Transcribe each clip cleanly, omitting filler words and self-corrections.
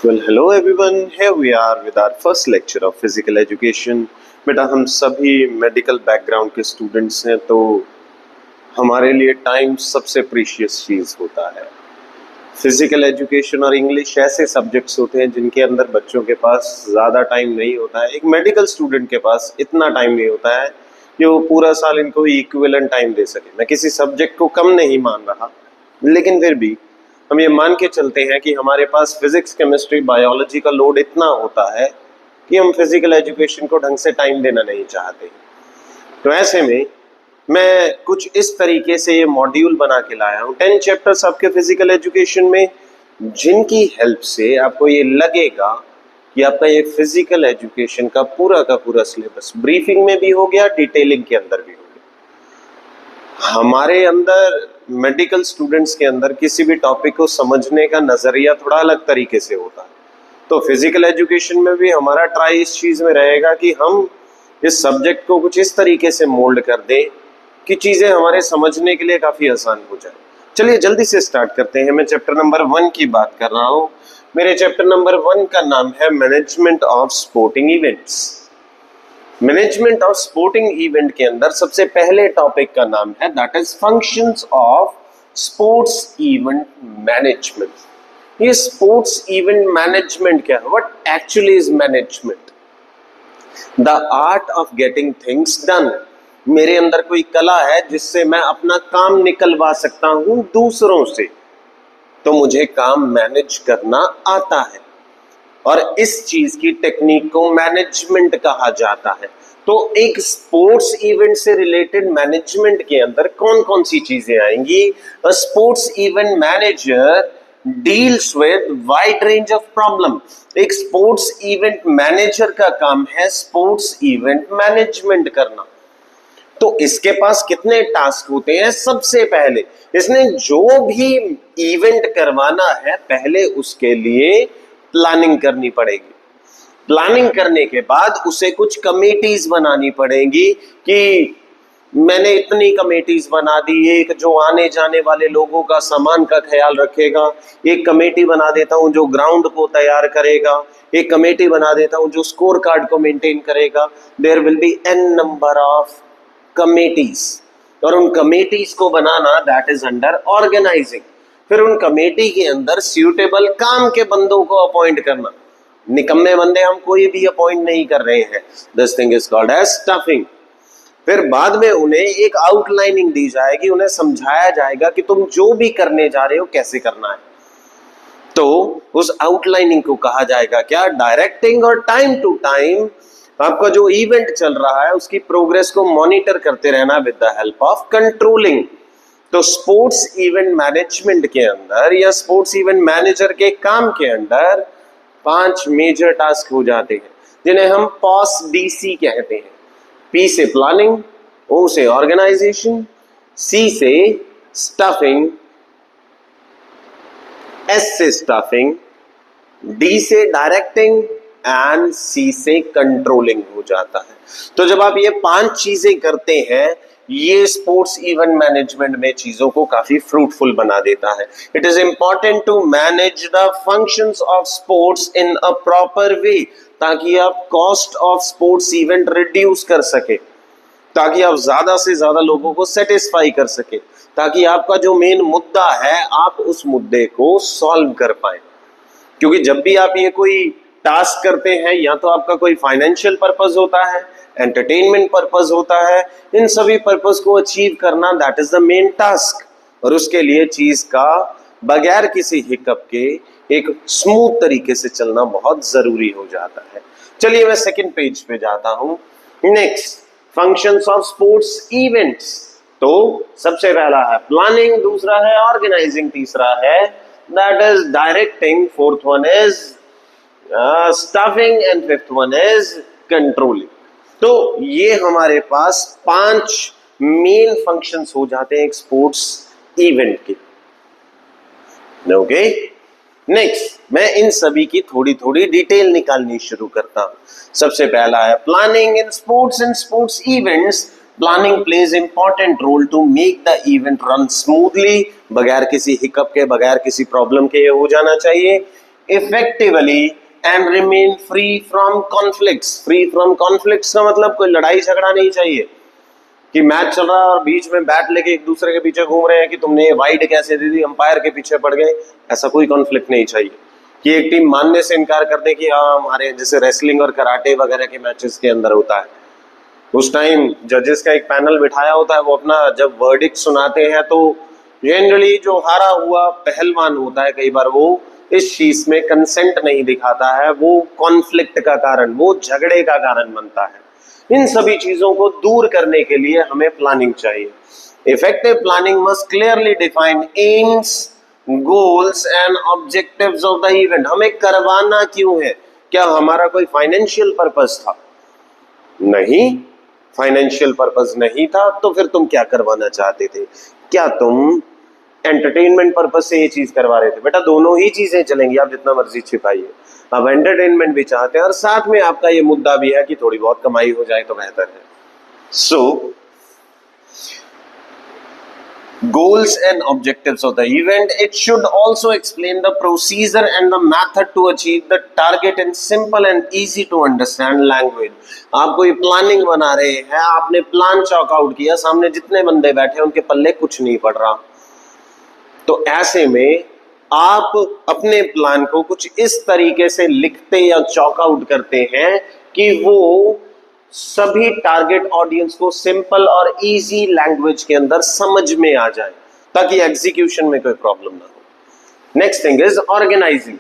Well, hello everyone. Here we are with our first lecture of physical education. बेटा हम सभी medical background के students हैं, तो हमारे लिए टाइम सबसे प्रीशियस चीज़ होता है। फिजिकल एजुकेशन और इंग्लिश ऐसे सब्जेक्ट्स होते हैं जिनके अंदर बच्चों के पास ज़्यादा टाइम नहीं होता है। एक मेडिकल स्टूडेंट के पास इतना टाइम नहीं होता है कि वो पूरा साल इनको इक्विवेलेंट टाइम दे सके। मैं किसी सब्जेक्ट को कम नहीं मान रहा, लेकिन फिर भी हम ये मान के चलते हैं कि हमारे पास फिजिक्स, केमिस्ट्री, बायोलॉजी का लोड इतना होता है कि हम फिजिकल एजुकेशन को ढंग से टाइम देना नहीं चाहते। तो ऐसे में मैं कुछ इस तरीके से ये मॉड्यूल बना के लाया हूँ 10 चैप्टर्स आपके फिजिकल एजुकेशन में, जिनकी हेल्प से आपको ये लगेगा कि आपका ये फिजिकल एजुकेशन का पूरा सिलेबस ब्रीफिंग में भी हो गया, डिटेलिंग के अंदर भी हो गया। हमारे अंदर मेडिकल स्टूडेंट्स के अंदर किसी भी टॉपिक को समझने का नजरिया थोड़ा अलग तरीके से होता है, तो फिजिकल एजुकेशन में भी हमारा ट्राई इस चीज में रहेगा कि हम इस सब्जेक्ट को कुछ इस तरीके से मोल्ड कर दें कि चीजें हमारे समझने के लिए काफी आसान हो जाए। चलिए जल्दी से स्टार्ट करते हैं। मैं चैप्टर नंबर 1 की बात कर रहा हूं। मेरे चैप्टर नंबर 1 का नाम है management of sporting events. Management of sporting event के अंदर सबसे पहले टॉपिक का नाम है that is functions of sports event management. ये स्पोर्ट्स इवेंट मैनेजमेंट क्या है? What actually is management? The art of getting things done. मेरे अंदर कोई कला है जिससे मैं अपना काम निकलवा सकता हूं दूसरों से, तो मुझे काम मैनेज करना आता है और इस चीज की टेक्निक को मैनेजमेंट कहा जाता है। तो एक स्पोर्ट्स इवेंट से रिलेटेड मैनेजमेंट के अंदर कौन कौन सी चीजें आएंगी? अ sports event manager deals with wide range of problem. एक स्पोर्ट्स इवेंट मैनेजर का काम है स्पोर्ट्स इवेंट मैनेजमेंट करना। तो इसके पास कितने टास्क होते हैं? सबसे पहले इसने जो भी इवेंट करवाना है, पहले उसके लिए प्लानिंग करनी पड़ेगी। प्लानिंग करने के बाद उसे कुछ कमेटीज बनानी पड़ेंगी कि मैंने इतनी कमेटीज बना दी। एक जो आने जाने वाले लोगों का सामान का ख्याल रखेगा, एक कमेटी बना देता हूं जो ग्राउंड को तैयार करेगा, एक कमेटी बना देता हूं जो स्कोर कार्ड को मेंटेन करेगा। There will be an number of committees, और उन कमेटीज को बनाना दैट इज अंडर ऑर्गेनाइजिंग। फिर उन कमेटी के अंदर सूटेबल काम के बंदों को अपॉइंट करना। निकम्मे बंदे हम कोई भी अपॉइंट नहीं कर रहे हैं। This thing is called as staffing. फिर बाद में उन्हें एक आउटलाइनिंग दी जाएगी, उन्हें समझाया जाएगा कि तुम जो भी करने जा रहे हो कैसे करना है। तो उस आउटलाइनिंग को कहा जाएगा क्या? डायरेक्टिंग। और टाइम टू टाइम आपका जो इवेंट चल रहा है उसकी प्रोग्रेस को मॉनिटर करते रहना with the help of controlling. तो स्पोर्ट्स इवेंट मैनेजमेंट के अंदर या स्पोर्ट्स इवेंट मैनेजर के काम के अंदर 5 मेजर टास्क हो जाते हैं, जिन्हें हम पॉस डीसी कहते हैं। पी से प्लानिंग, ओ से ऑर्गेनाइजेशन, सी से स्टफिंग, एस से स्टफिंग, डी से डायरेक्टिंग एंड सी से कंट्रोलिंग हो जाता है। तो जब आप ये 5 चीजें करते हैं, ये स्पोर्ट्स इवेंट मैनेजमेंट में चीजों को काफी फ्रूटफुल बना देता है। It is important to manage the functions of sports in a proper way, ताकि आप cost of sports event reduce कर सके, ताकि आप ज्यादा से ज्यादा लोगों को सेटिस्फाई कर सके, ताकि आपका जो मेन मुद्दा है आप उस मुद्दे को सॉल्व कर पाए। क्योंकि जब भी आप ये कोई टास्क करते हैं, या तो आपका कोई फाइनेंशियल पर्पस होता है, एंटरटेनमेंट पर्पस होता है, इन सभी पर्पस को अचीव करना that is the main task. और उसके लिए चीज का बगैर किसी हिकअप के एक स्मूथ तरीके से चलना बहुत जरूरी हो जाता है। चलिए मैं सेकंड पेज पे जाता हूं। Next, functions of sports events. तो सबसे पहला है प्लानिंग, दूसरा है ऑर्गेनाइजिंग, तीसरा है that is directing, fourth one is stuffing and fifth one is controlling. तो ये हमारे पास 5 मेन फंक्शंस हो जाते हैं एक स्पोर्ट्स इवेंट के। ओके, नेक्स्ट मैं इन सभी की थोड़ी थोड़ी डिटेल निकालनी शुरू करता हूं। सबसे पहला है planning in sports events. Planning plays important role to make the event run smoothly, बगैर किसी हिकअप के, बगैर किसी प्रॉब्लम के ये हो जाना चाहिए। effectively and remain free from conflicts. Free from conflicts का मतलब कोई लड़ाई झगड़ा नहीं चाहिए कि मैच चल रहा है और बीच में बैट लेके एक दूसरे के पीछे घूम रहे हैं कि तुमने ये वाइड कैसे दे दी, अंपायर के पीछे पड़ गए। ऐसा कोई कॉन्फ्लिक्ट नहीं चाहिए कि एक टीम मानने से इनकार कर दे कि हाँ हमारे, जैसे रेसलिंग और कराटे वगैरह के मैचेस के अंदर होता है, उस टाइम जजेस का एक पैनल बिठाया होता है, वो अपना जब वर्डिक्ट सुनाते हैं तो जनरली जो हारा हुआ पहलवान होता है कई बार वो इस चीज में कंसेंट नहीं दिखाता है, वो कॉन्फ्लिक्ट का कारण, वो झगड़े का कारण बनता है। इन सभी चीजों को दूर करने के लिए हमें प्लानिंग चाहिए। Effective planning must clearly define AIIMS, goals and objectives of the event. हमें करवाना क्यों है? क्या हमारा कोई फाइनेंशियल पर्पस था? नहीं, फाइनेंशियल पर्पस नहीं था, तो फिर तुम क्या करवाना चाहते थे? क्या तुम एंटरटेनमेंट पर्पस से ये चीज करवा रहे थे? बेटा दोनों ही चीजें चलेंगी, आप जितना मर्जी छिपाइए। अब एंटरटेनमेंट भी चाहते हैं और साथ में आपका ये मुद्दा भी है कि थोड़ी बहुत कमाई हो जाए तो बेहतर है। सो goals and objectives of the event, it should also explain the procedure and the method to achieve the target in simple and easy to understand language. आप कोई प्लानिंग बना रहे हैं, आपने प्लान चॉक आउट किया, सामने जितने बंदे बैठे उनके पल्ले कुछ नहीं पड़ रहा, तो ऐसे में आप अपने प्लान को कुछ इस तरीके से लिखते या चॉक आउट करते हैं कि वो सभी टारगेट ऑडियंस को सिंपल और इजी लैंग्वेज के अंदर समझ में आ जाए, ताकि एग्जीक्यूशन में कोई प्रॉब्लम ना हो। Next thing is organizing.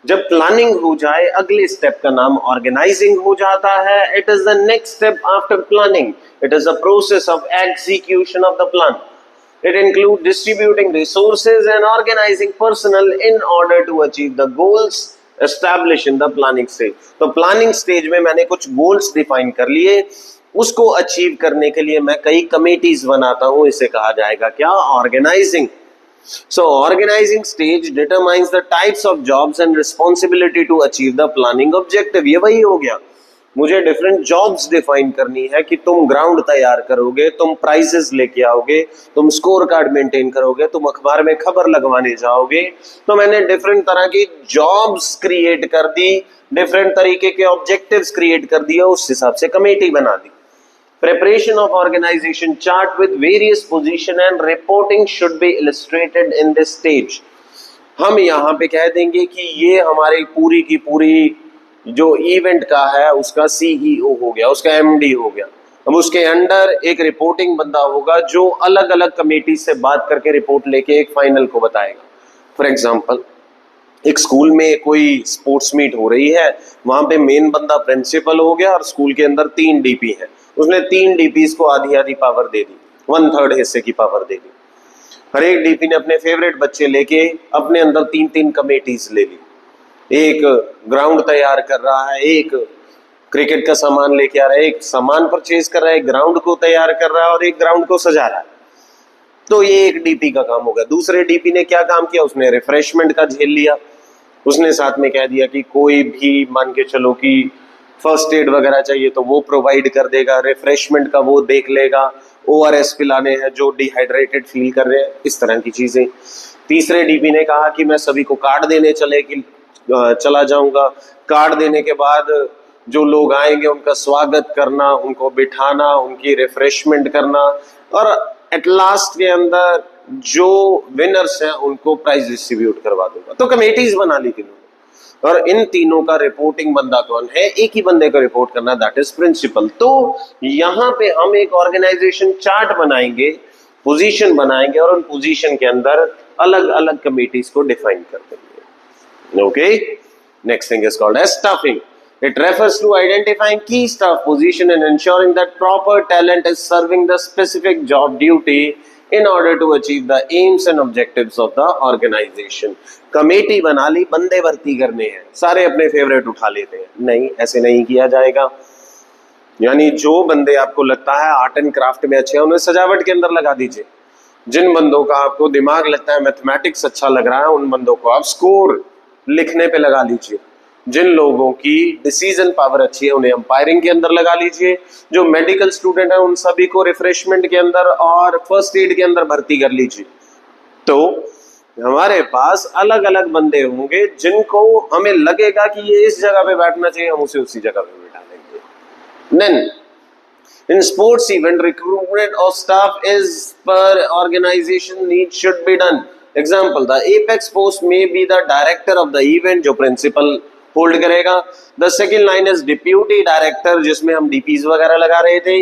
जब प्लानिंग हो जाए, अगले स्टेप का नाम ऑर्गेनाइजिंग हो जाता है। It is the next step after planning. It is the process of execution of the plan. It includes distributing resources and organizing personnel in order to achieve the goals established in the planning stage. तो planning stage में मैंने कुछ goals define कर लिए, उसको achieve करने के लिए मैं कई कमेटीज बनाता हूं, इसे कहा जाएगा क्या? Organising. So organizing stage determines the types of jobs and responsibility to achieve the planning objective. ये वही हो गया, मुझे डिफरेंट जॉब्स डिफाइन करनी है कि तुम ग्राउंड तैयार करोगे, तुम प्राइजेस लेके आओगे, तुम स्कोर कार्ड मेंटेन करोगे, तुम अखबार में खबर लगवाने जाओगे। तो मैंने डिफरेंट तरह की जॉब्स क्रिएट कर दी, डिफरेंट तरीके के ऑब्जेक्टिव्स क्रिएट कर दिया, उस हिसाब से कमेटी बना दी। Preparation of organization chart with various position and reporting should be illustrated in this stage. हम यहाँ पे कह देंगे कि ये हमारी पूरी की पूरी जो इवेंट का है उसका सीईओ हो गया, उसका एमडी हो गया। अब उसके अंडर एक रिपोर्टिंग बंदा होगा जो अलग अलग कमेटी से बात करके रिपोर्ट लेके एक फाइनल को बताएगा। फॉर एग्जांपल, एक स्कूल में कोई स्पोर्ट्स मीट हो रही है, वहां पे मेन बंदा प्रिंसिपल हो गया और स्कूल के अंदर 3 डीपी है, उसने 3 डीपीज को आधी आधी पावर दे दी, 1/3 हिस्से की पावर दे दी। हर एक डीपी ने अपने फेवरेट बच्चे लेके अपने अंदर 3-3 कमेटीज ले ली। एक ग्राउंड तैयार कर रहा है, एक क्रिकेट का सामान लेके आ रहा है, एक सामान परचेज कर रहा है, एक ग्राउंड को तैयार कर रहा है और एक ग्राउंड को सजा रहा है। तो ये एक डीपी का काम होगा। दूसरे डीपी ने क्या काम किया? उसने रिफ्रेशमेंट का झेल लिया, उसने साथ में कह दिया कि कोई भी मान के चलो कि फर्स्ट एड वगैरह चाहिए तो वो प्रोवाइड कर देगा, रिफ्रेशमेंट का वो देख लेगा, ओआरएस पिलाने हैं जो डिहाइड्रेटेड फील कर रहे हैं, इस तरह की चीजें। तीसरे डीपी ने कहा कि मैं सभी को कार्ड देने चला जाऊंगा, कार्ड देने के बाद जो लोग आएंगे उनका स्वागत करना, उनको बिठाना, उनकी रिफ्रेशमेंट करना और एट लास्ट के अंदर जो विनर्स हैं उनको प्राइज डिस्ट्रीब्यूट करवा दूंगा। तो कमेटीज बना ली तीनों, और इन तीनों का रिपोर्टिंग बंदा कौन है? एक ही बंदे को रिपोर्ट करना, दैट इज प्रिंसिपल। तो यहाँ पे हम एक ऑर्गेनाइजेशन चार्ट बनाएंगे, पोजीशन बनाएंगे और उन पोजीशन के अंदर अलग अलग कमेटीज को डिफाइन कर देंगे। Okay, next thing is called as staffing. It refers to identifying key staff position and ensuring that proper talent is serving the specific job duty in order to achieve the aims and objectives of the organization. Committee बना ली, बंदे भर्ती करने हैं, सारे अपने favourite उठा लेते हैं। नहीं, ऐसे नहीं किया जाएगा। यानी जो बंदे आपको लगता है आर्ट एंड क्राफ्ट में अच्छे हैं उन्हें सजावट के अंदर लगा दीजिए। जिन बंदों का आपको दिमाग लगता है मैथमेटिक्स अच्छा लग रहा है, उन बंदों को आप स्कोर लिखने पे लगा लीजिए। जिन लोगों की डिसीजन पावर अच्छी है उन्हें अंपायरिंग के अंदर लगा लीजिए। जो मेडिकल स्टूडेंट है उन सभी को रिफ्रेशमेंट के अंदर और फर्स्ट एड के अंदर भर्ती कर लीजिए। तो हमारे पास अलग अलग बंदे होंगे जिनको हमें लगेगा कि ये इस जगह पे बैठना चाहिए, हम उसे उसी जगह पे बैठा देंगे। Then in sports event, recruitment of staff is per organization need should be done. Example, the apex post may be the director of the event, जो principal hold करेगा. The second line is deputy director, जिसमें हम DPs वगैरह लगा रहे थे.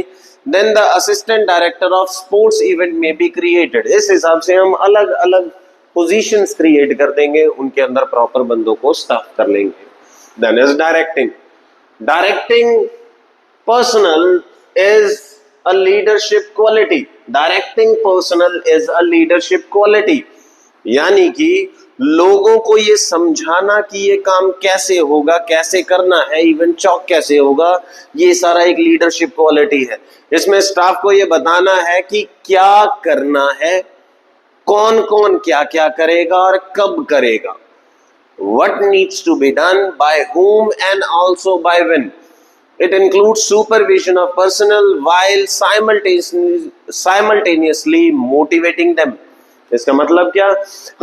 Then the assistant director of sports event may be created. इस हिसाब से हम अलग अलग positions create कर देंगे, उनके अंदर proper बंदों को staff कर लेंगे. Then is directing. Directing personnel is a leadership quality. Directing personnel is a leadership quality. यानी कि लोगों को ये समझाना कि ये काम कैसे होगा, कैसे करना है, इवेंट चौक कैसे होगा, ये सारा एक लीडरशिप क्वालिटी है। इसमें स्टाफ को ये बताना है कि क्या करना है, कौन कौन क्या क्या करेगा और कब करेगा, what needs to be done, by whom and also by when. It includes supervision of personnel while simultaneously motivating them. इसका मतलब क्या,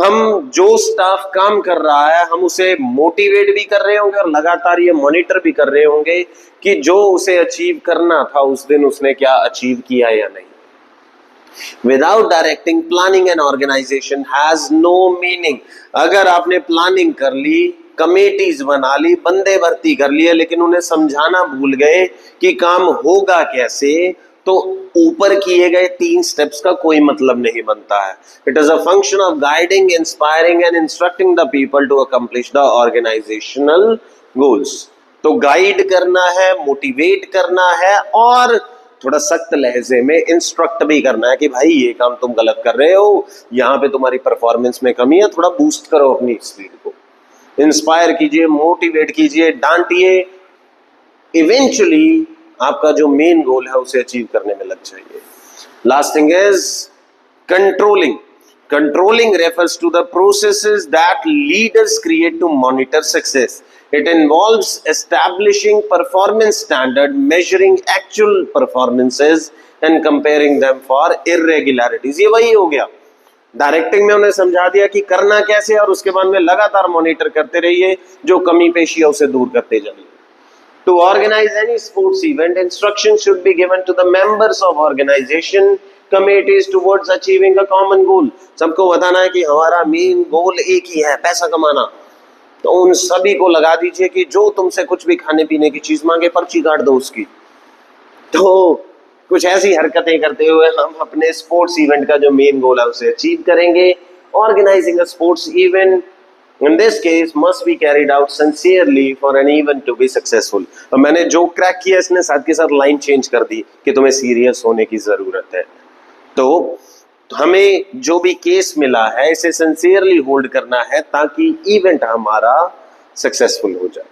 हम जो स्टाफ काम कर रहा है हम उसे मोटिवेट भी कर रहे होंगे और लगातार ये मॉनिटर भी कर रहे होंगे कि जो उसे अचीव करना था उस दिन उसने क्या अचीव किया या नहीं। Without directing, planning and organization has no meaning. अगर आपने प्लानिंग कर ली, कमेटीज बना ली, बंदे भर्ती कर लिए, लेकिन उन्हें समझाना भूल गए कि काम होगा कैसे, तो ऊपर किए गए 3 स्टेप्स का कोई मतलब नहीं बनता है। It is a function of guiding, inspiring and instructing the people to accomplish the organizational goals. तो गाइड करना है, मोटिवेट करना है और थोड़ा सख्त लहजे में इंस्ट्रक्ट भी करना है कि भाई ये काम तुम गलत कर रहे हो, यहाँ पे तुम्हारी परफॉर्मेंस में कमी है, थोड़ा बूस्ट करो अपनी स्पीड को, इंस्पायर कीजिए, मोटिवेट कीजिए, डांटिए। इवेंचुअली आपका जो मेन गोल है उसे अचीव करने में लग जाइए। Last thing is controlling. Controlling refers to the processes that leaders create to monitor success. It involves establishing performance standard, measuring actual performances and comparing them for irregularities. ये वही हो गया। डायरेक्टिंग में उन्हें समझा दिया कि करना कैसे और उसके बाद में लगातार मॉनिटर करते रहिए, जो कमी पेशी है उसे दूर करते जाइए। To organize any sports event, instructions should be given to the members of organization committees towards achieving a common goal. सबको बताना है कि हमारा मेन गोल एक ही है, पैसा कमाना। तो उन सभी को लगा दीजिए कि जो तुमसे कुछ भी खाने पीने की चीज मांगे पर्ची काट दो उसकी। तो कुछ ऐसी हरकतें करते हुए हम अपने स्पोर्ट्स इवेंट का जो मेन गोल है उसे अचीव करेंगे। Organizing a sports event in this case must be carried out sincerely for an event to be successful. और मैंने जो क्रैक किया इसने साथ के साथ लाइन चेंज कर दी कि तुम्हें सीरियस होने की जरूरत है। तो हमें जो भी केस मिला है इसे सिंसियरली होल्ड करना है ताकि इवेंट हमारा सक्सेसफुल हो जाए।